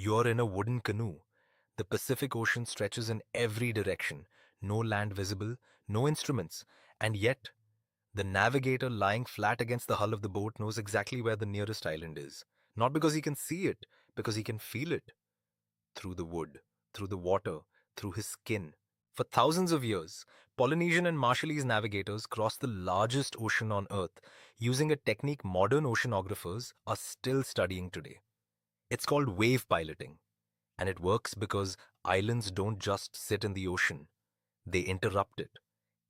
You're in a wooden canoe. The Pacific Ocean stretches in every direction. No land visible, no instruments. And yet, the navigator lying flat against the hull of the boat knows exactly where the nearest island is. Not because he can see it, because he can feel it. Through the wood, through the water, through his skin. For thousands of years, Polynesian and Marshallese navigators crossed the largest ocean on Earth using a technique modern oceanographers are still studying today. It's called wave piloting, and it works because islands don't just sit in the ocean, they interrupt it.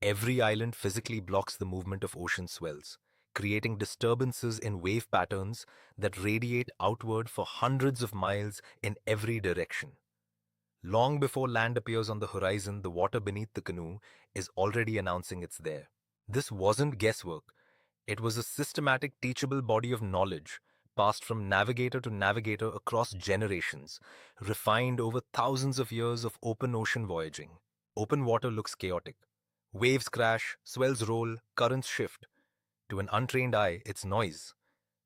Every island physically blocks the movement of ocean swells, creating disturbances in wave patterns that radiate outward for hundreds of miles in every direction. Long before land appears on the horizon, the water beneath the canoe is already announcing it's there. This wasn't guesswork. It was a systematic, teachable body of knowledge passed from navigator to navigator across generations, refined over thousands of years of open ocean voyaging. Open water looks chaotic. Waves crash, swells roll, currents shift. To an untrained eye, it's noise.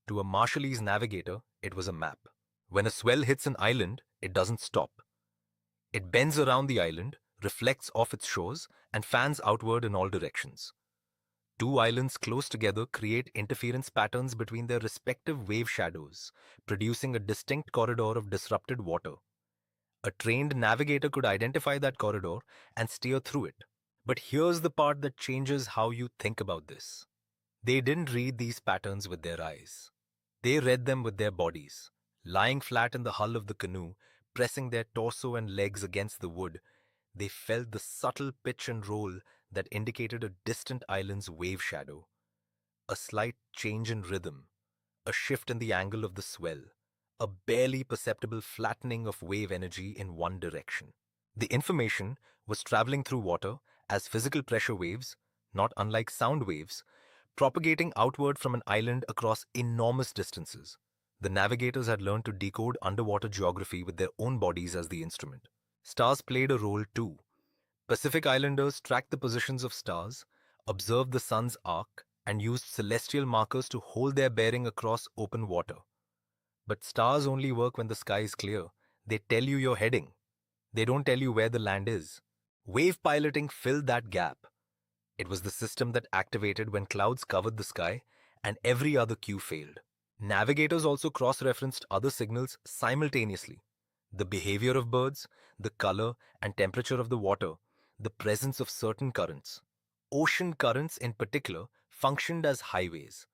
To a Marshallese navigator, it was a map. When a swell hits an island, it doesn't stop. It bends around the island, reflects off its shores, and fans outward in all directions. Two islands close together create interference patterns between their respective wave shadows, producing a distinct corridor of disrupted water. A trained navigator could identify that corridor and steer through it. But here's the part that changes how you think about this. They didn't read these patterns with their eyes. They read them with their bodies. Lying flat in the hull of the canoe, pressing their torso and legs against the wood, they felt the subtle pitch and roll that indicated a distant island's wave shadow. A slight change in rhythm, a shift in the angle of the swell, a barely perceptible flattening of wave energy in one direction. The information was traveling through water as physical pressure waves, not unlike sound waves, propagating outward from an island across enormous distances. The navigators had learned to decode underwater geography with their own bodies as the instrument. Stars played a role too. Pacific Islanders tracked the positions of stars, observed the sun's arc, and used celestial markers to hold their bearing across open water. But stars only work when the sky is clear. They tell you you're heading. They don't tell you where the land is. Wave piloting filled that gap. It was the system that activated when clouds covered the sky and every other cue failed. Navigators also cross-referenced other signals simultaneously. The behavior of birds, the color and temperature of the water, the presence of certain currents. Ocean currents in particular functioned as highways.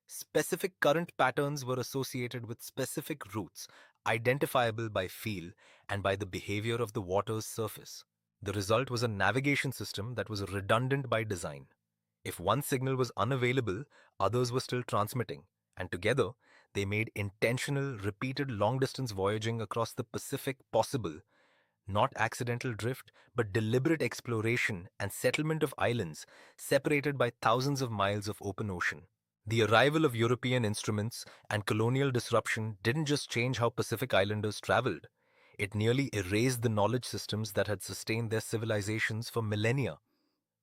Specific current patterns were associated with specific routes, identifiable by feel and by the behavior of the water's surface. The result was a navigation system that was redundant by design. If one signal was unavailable, others were still transmitting, and together they made intentional, repeated long-distance voyaging across the Pacific possible. Not accidental drift, but deliberate exploration and settlement of islands separated by thousands of miles of open ocean. The arrival of European instruments and colonial disruption didn't just change how Pacific Islanders traveled, it nearly erased the knowledge systems that had sustained their civilizations for millennia.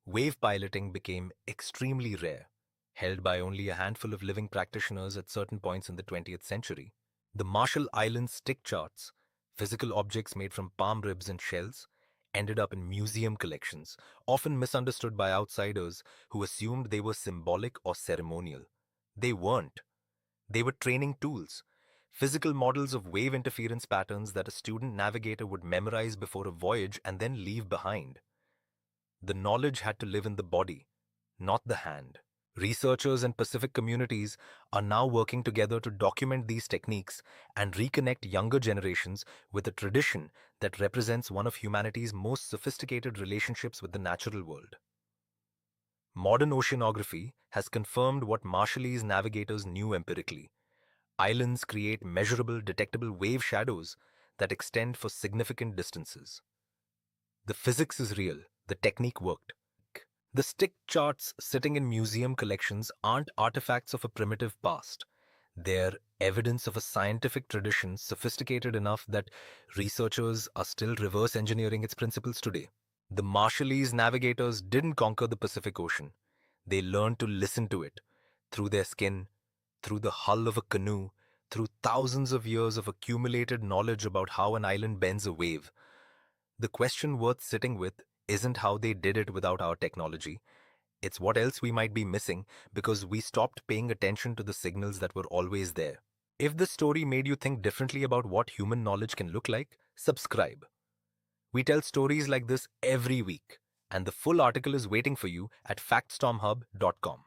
Wave piloting became extremely rare, held by only a handful of living practitioners at certain points in the 20th century. The Marshall Islands stick charts, physical objects made from palm ribs and shells, ended up in museum collections, often misunderstood by outsiders who assumed they were symbolic or ceremonial. They weren't. They were training tools, physical models of wave interference patterns that a student navigator would memorize before a voyage and then leave behind. The knowledge had to live in the body, not the hand. Researchers and Pacific communities are now working together to document these techniques and reconnect younger generations with a tradition that represents one of humanity's most sophisticated relationships with the natural world. Modern oceanography has confirmed what Marshallese navigators knew empirically. Islands create measurable, detectable wave shadows that extend for significant distances. The physics is real, the technique worked. The stick charts sitting in museum collections aren't artifacts of a primitive past. They're evidence of a scientific tradition sophisticated enough that researchers are still reverse engineering its principles today. The Marshallese navigators didn't conquer the Pacific Ocean. They learned to listen to it, through their skin, through the hull of a canoe, through thousands of years of accumulated knowledge about how an island bends a wave. The question worth sitting with isn't how they did it without our technology. It's what else we might be missing because we stopped paying attention to the signals that were always there. If this story made you think differently about what human knowledge can look like, subscribe. We tell stories like this every week, and the full article is waiting for you at factstormhub.com.